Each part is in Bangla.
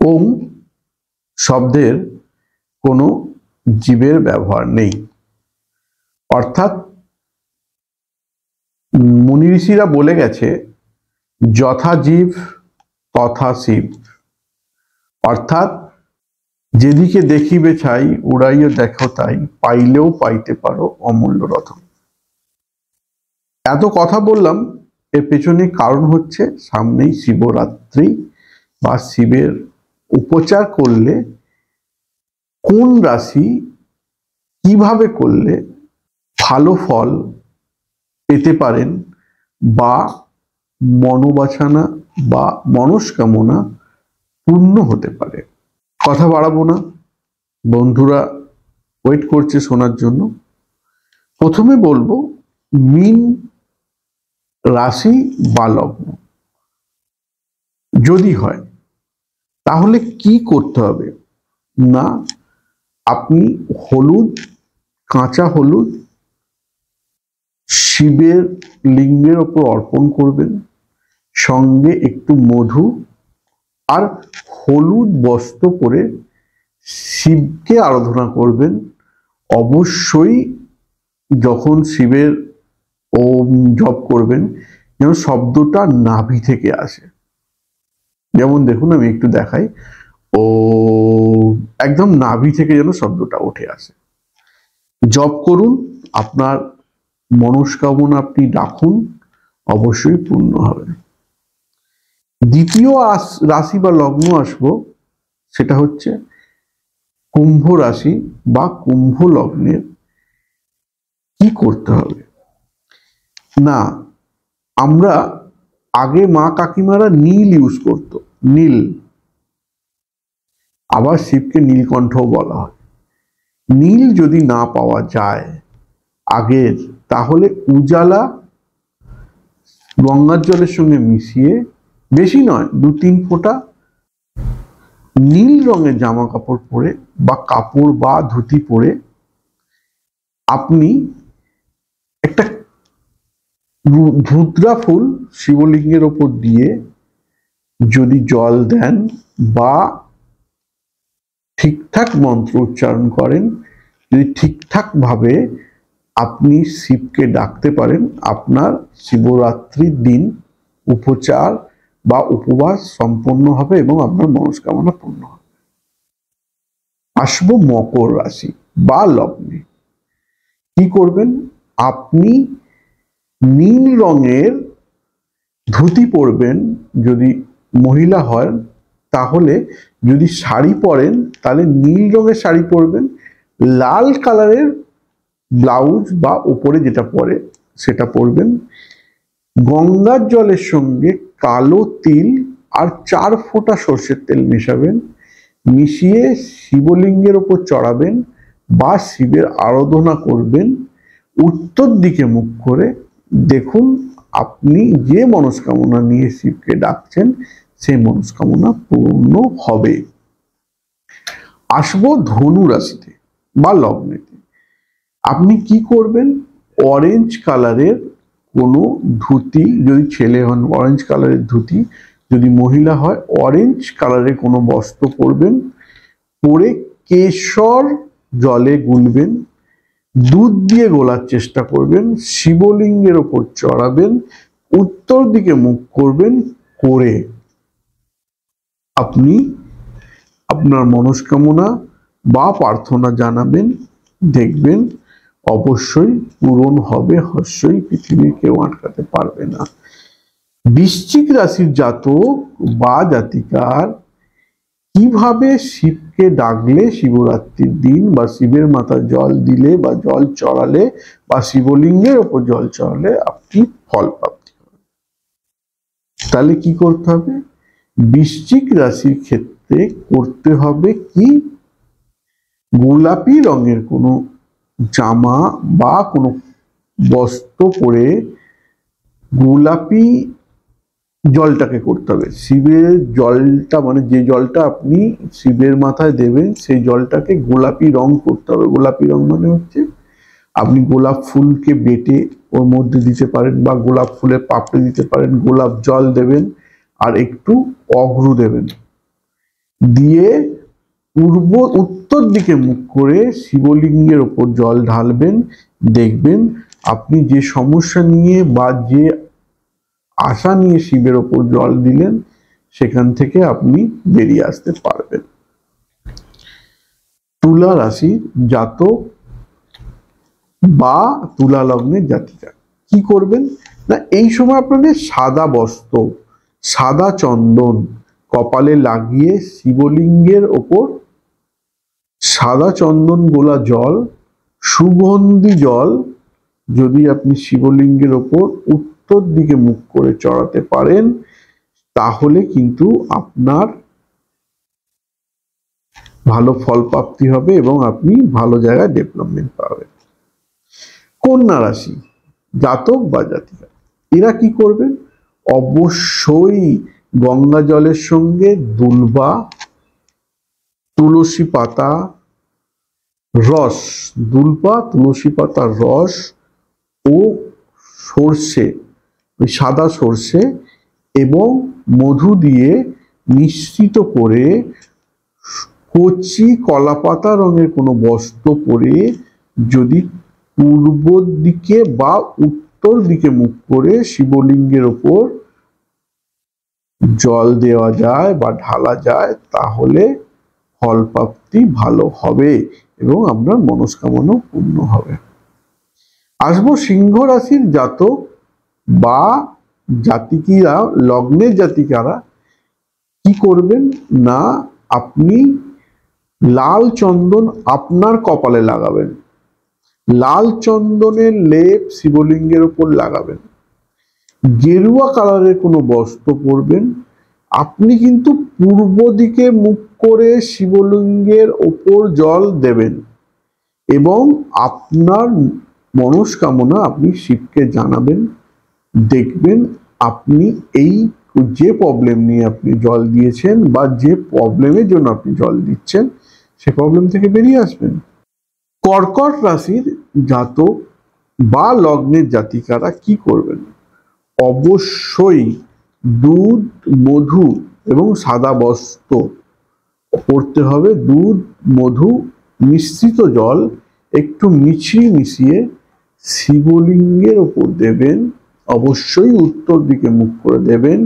ওম শব্দের কোনো জীবের ব্যবহার নেই, অর্থাৎ মুনি ঋষিরা বলে গেছে যথা জীব তথা শিব, অর্থাৎ যেদিকে দেখিবে ছাই উড়াইয়া দেখো তাই, পাইলেও পাইতে পারো অমূল্য রতন। এত কথা বললাম, এর পেছনে কারণ হচ্ছে সামনেই শিবরাত্রি বা শিবের উপচার করলে কোন রাশি কিভাবে করলে ভালো ফল পেতে পারেন বা মনোবাসনা বা মনস্কামনা পূর্ণ হতে পারে। কথা বাড়াবো না, বন্ধুরা ওয়েট করছে শোনার জন্য। প্রথমে বলবো মীন রাশি বা লগ্ন যদি হয় তাহলে কি করতে হবে না, আপনি হলুদ, কাঁচা হলুদ শিবের লিঙ্গের ওপর অর্পণ করবেন, সঙ্গে একটু মধু আর হলুদ বস্ত্র পরে শিবকে আরাধনা করবেন। অবশ্যই যখন শিবের ওম জপ করবেন যেন শব্দটা নাভি থেকে আসে। যেমন দেখুন আমি একটু দেখাই, ও একদম নাভি থেকে যেন শব্দটা উঠে আসে। জপ করুন, আপনার মনস্কামনা আপনি ডাকুন, অবশ্যই পূর্ণ হবে। দ্বিতীয় রাশি বা লগ্ন আসবো, সেটা হচ্ছে কুম্ভ রাশি বা কুম্ভ লগ্নের কি করতে হবে না, আমরা আগে মা কাকিমারা নীল ইউজ করতো, নীল, আবার শিবকে নীলকণ্ঠ বলা হয়। নীল যদি না পাওয়া যায় আগের, তাহলে উজালা গঙ্গার জলের সঙ্গে মিশিয়ে, বেশি নয় 2-3 ফোঁটা নীল রঙের জামা কাপড় পরে বা কাপড় বা ধুতি পরে আপনি একটা ধুতরা ফুল শিবলিঙ্গের ওপর দিয়ে যদি জল দেন বা ঠিকঠাক মন্ত্র উচ্চারণ করেন, যদি ঠিকঠাক ভাবে আপনি শিবকে ডাকতে পারেন, আপনার শিবরাত্রির দিন উপচার বা উপবাস সম্পন্ন হবে এবং আপনার মনস্কামনা পূর্ণ হবে। আসবো মকর রাশি বা লগ্নে। কি করবেন, আপনি নীল রঙের ধুতি পরবেন, যদি মহিলা হয় তাহলে, যদি শাড়ি পরেন তাহলে নীল রঙের শাড়ি পরবেন, লাল কালারের ব্লাউজ বা উপরে যেটা পরে সেটা পরবেন, গঙ্গার জলের সঙ্গে কালো তিল আর 4 ফোঁটা সর্ষের তেল মেশাবেন, মিশিয়ে শিবলিঙ্গের ওপর চড়াবেন বা শিবের আরাধনা করবেন। উত্তর দিকে মুখ করে দেখুন আপনি যে মনস্কামনা নিয়ে শিবকে ডাকছেন সেই মনস্কামনা পূর্ণ হবে। আসবো ধনু রাশিতে বা লগ্নেতে। আপনি কি করবেন, অরেঞ্জ কালারের কোনো ধুতি, যদি ছেলে হন অরেঞ্জ কালারের ধুতি, যদি মহিলা হয় অরেঞ্জ কালারের কোনো বস্ত্র পরবেন, পরে কেশর জলে গুলবেন, দুধ দিয়ে গোলার চেষ্টা করবেন, শিবলিঙ্গের ওপর চড়াবেন, উত্তর দিকে মুখ করবেন, করে আপনি আপনার মনস্কামনা বা প্রার্থনা জানাবেন, দেখবেন অবশ্যই পূরণ হবে। হর্ষই পৃথিবীর কেউ আটকাতে পারবে না। বৃশ্চিক রাশির জাতক বা জাতিকার কিভাবে শিবকে ডাকলে শিবরাত্রির দিন বা শিবের মাথায় জল দিলে বা জল চড়ালে বা শিবলিঙ্গের ওপর জল চড়ালে আপনি ফল প্রাপ্তি হবে। তাহলে কি করতে হবে, বৃশ্চিক রাশির ক্ষেত্রে করতে হবে কি, গোলাপি রঙের কোনো জামা বা কোনো বস্ত্র পরে গোলাপি জলটাকে করতে হবে। শিবের জলটা মানে যে জলটা আপনি শিবের মাথায় দেবেন সেই জলটাকে গোলাপি রং করতে হবে। গোলাপি রং মানে হচ্ছে আপনি গোলাপ ফুলকে বেটে ওর মধ্যে দিতে পারেন বা গোলাপ ফুলের পাপড়ি দিতে পারেন, গোলাপ জল দেবেন আর একটু অঘ্র দেবেন, দিয়ে উত্তর দিকে মুখ করে শিবলিঙ্গের ওপর জল ঢালবেন। দেখবেন আপনি যে সমস্যা নিয়ে বা যে আশা নিয়ে শিবের ওপর জল দিলেন সেখান থেকে আপনি বেরিয়ে আসতে পারবেন। তুলা রাশির জাতক বা তুলা লগ্নের জাতিকা কি করবেন না, এই সময় আপনাদের সাদা বস্ত্র, সাদা চন্দন কপালে লাগিয়ে শিবলিঙ্গের ওপর সাদা চন্দন গোলা জল, সুগন্ধি জল যদি আপনি শিবলিঙ্গের ওপর উত্তর দিকে মুখ করে চড়াতে পারেন তাহলে কিন্তু আপনার ভালো ফল প্রাপ্তি হবে এবং আপনি ভালো জায়গায় ডেভেলপমেন্ট পাবেন। কন্যা রাশি জাতক বা জাতিকা এরা কি করবেন, অবশ্যই গঙ্গা জলের সঙ্গে দুলবা, তুলসী পাতা রস, দুলবা তুলসী পাতার রস ও সর্ষে, ওই সাদা সর্ষে এবং মধু দিয়ে মিশ্রিত করে কচি কলাপাতা রঙের কোনো বস্ত্র পরে যদি পূর্ব দিকে বা উত্তর দিকে মুখ করে শিবলিঙ্গের ওপর জল দেওয়া যায় বা ঢালা যায় তাহলে ফল প্রাপ্তি ভালো হবে এবং আপনার মনস্কামনা পূর্ণ হবে। আসবো সিংহ রাশির জাতক বা জাতিকিরা, লগ্নের জাতিকারা কি করবেন না, আপনি লাল চন্দন আপনার কপালে লাগাবেন, লাল চন্দনের লেপ শিবলিঙ্গের উপর লাগাবেন, গেরুয়া কালারের কোনো বস্ত্র পরবেন। আপনি কিন্তু পূর্ব দিকে মুখ করে শিবলিঙ্গের ওপর জল দেবেন এবং আপনার মনস্কামনা আপনি শিবকে জানাবেন। দেখবেন আপনি এই যে প্রবলেম নিয়ে আপনি জল দিয়েছেন বা যে প্রবলেমের জন্য আপনি জল দিচ্ছেন সে প্রবলেম থেকে বেরিয়ে আসবেন। কর্কট রাশির জাতক বা লগ্নের জাতিকারা কি করবেন, অবশ্যই দুধ, মধু এবং সাদা বস্ত্র পড়তে হবে। দুধ, মধু মিশ্রিত জল একটু মিশিয়ে শিবলিঙ্গের ওপর দেবেন, অবশ্যই উত্তর দিকে মুখ করে দেবেন।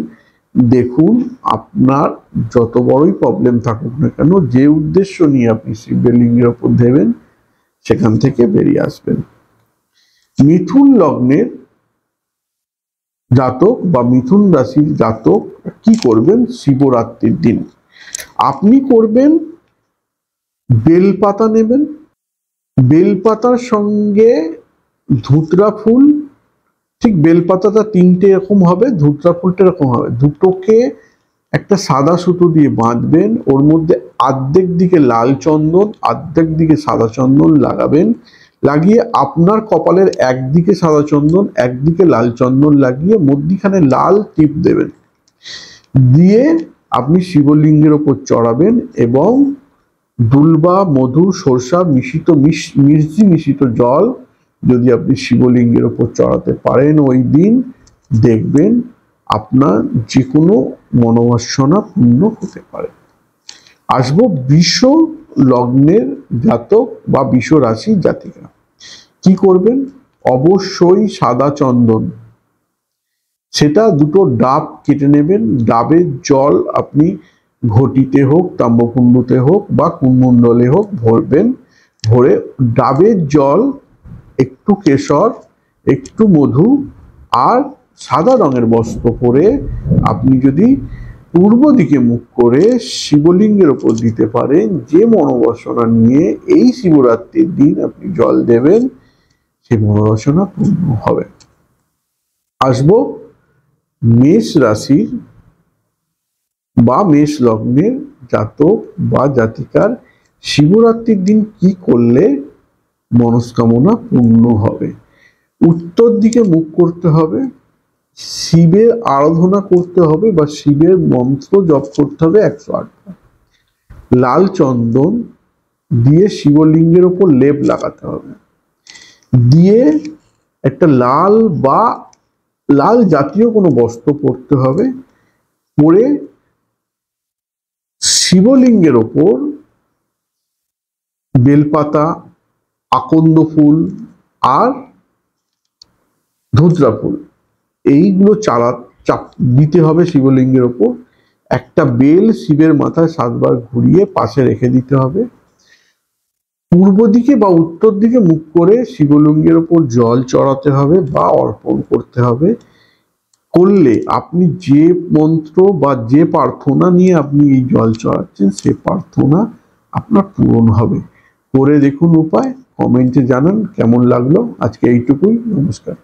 দেখুন আপনার যত বড়ই প্রবলেম থাকুক না কেন, যে উদ্দেশ্য নিয়ে আপনি শিবলিঙ্গের ওপর দেবেন সেখান থেকে বেরিয়ে আসবেন। মিথুন লগ্নের জাতক বা মিথুন রাশির জাতক কি করবেন, শিবরাত্রির দিন আপনি করবেন বেলপাতা নেবেন, বেলপাতার সঙ্গে ধুতরা ফুল, ঠিক বেলপাতাটা তিনটে এরকম হবে, ধুতরা ফুলটা এরকম হবে, দুটোকে একটা সাদা সুতো দিয়ে বাঁধবেন, ওর মধ্যে আর্ধেক দিকে লাল চন্দন আর্ধেক দিকে সাদা চন্দন লাগাবেন, লাগিয়ে আপনার কপালের একদিকে সাদা চন্দন একদিকে লাল চন্দন লাগিয়ে মধ্যিখানে লাল টিপ দেবেন, দিয়ে আপনি শিবলিঙ্গের ওপর চড়াবেন এবং দুলবা, মধু, সরষা মির্চি মিশ্রিত জল যদি আপনি শিবলিঙ্গের ওপর চড়াতে পারেন ওই দিন, দেখবেন আপনার যে কোনো মনোবাসনা পূর্ণ হতে পারে। আসবো বৃষ লগ্নের জাতক বা বৃষ রাশির জাতিকা কি করবেন, অবশ্যই সাদা চন্দন, সেটা দুটো ডাব কেটে নেবেন, ডাবের জল আপনি ঘটিতে হোক, তাম্রকুণ্ডতে হোক বা কুণ্ডলে হোক ভরবেন, ভরে ডাবের জল, একটু কেশর, একটু মধু আর সাদা রঙের বস্ত্র পরে আপনি যদি পূর্ব দিকে মুখ করে শিবলিঙ্গের ওপর দিতে পারেন, যে মনোবাসনা নিয়ে এই শিবরাত্রির দিন আপনি জল দেবেন সেই মনোবাসনা পূর্ণ হবে। আসবো মেষ রাশির বা মেষ লগ্নের জাতক বা জাতিকার শিবরাত্রির দিন কি করলে মনস্কামনা পূর্ণ হবে। উত্তর দিকে মুখ করতে হবে, শিবের আরাধনা করতে হবে বা শিবের মন্ত্র জপ করতে হবে 108 বার, লাল চন্দন দিয়ে শিবলিঙ্গের ওপর লেপ লাগাতে হবে, দিয়ে একটা লাল বা লাল জাতীয় কোনো বস্ত্র পরতে হবে, পরে শিবলিঙ্গের ওপর বেলপাতা, আকন্দ ফুল আর ধুতরা ফুল এইগুলো চাপ দিতে হবে শিবলিঙ্গের ওপর। একটা বেল শিবের মাথায় 7 বার ঘুরিয়ে পাশে রেখে দিতে হবে। পূর্ব দিকে বা উত্তর দিকে মুখ করে শিবলিঙ্গের ওপর জল চড়াতে হবে বা অর্পণ করতে হবে। করলে আপনি যে মন্ত্র বা যে প্রার্থনা নিয়ে আপনি এই জল চড়াচ্ছেন সে প্রার্থনা আপনার পূরণ হবে। করে দেখুন উপায়, কমেন্টে জানান কেমন লাগলো। আজকে এইটুকুই, নমস্কার।